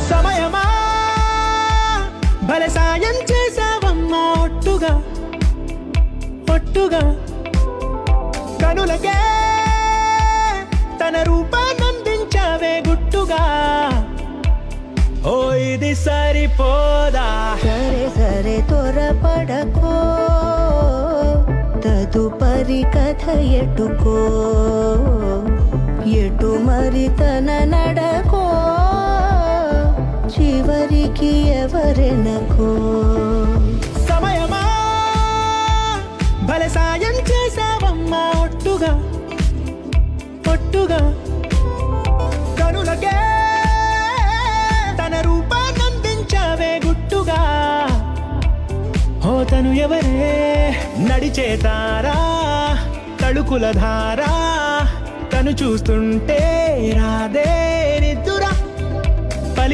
సమయమా భలే సాయం చేసావమ్మా ఒట్టుగా ఒట్టుగా కనులకే తన రూపాన్నందించావే గుట్టుగా ఓ ఇది సరిపోదా సరే సరే త్వరపడకో తదుపరి కథ ఎటుకో ఎటు మరి తన నడకో చివరికి ఎవరెనకో సమయమా భలే సాయం చేసావమ్మా ఒట్టుగా ఒట్టుగా కనులకే తన రూపాన్నందించావే గుట్టుగా ఓ తను ఎవరే నడిచేతారా తళుకుల ధారా తను చూస్తుంటే రాదే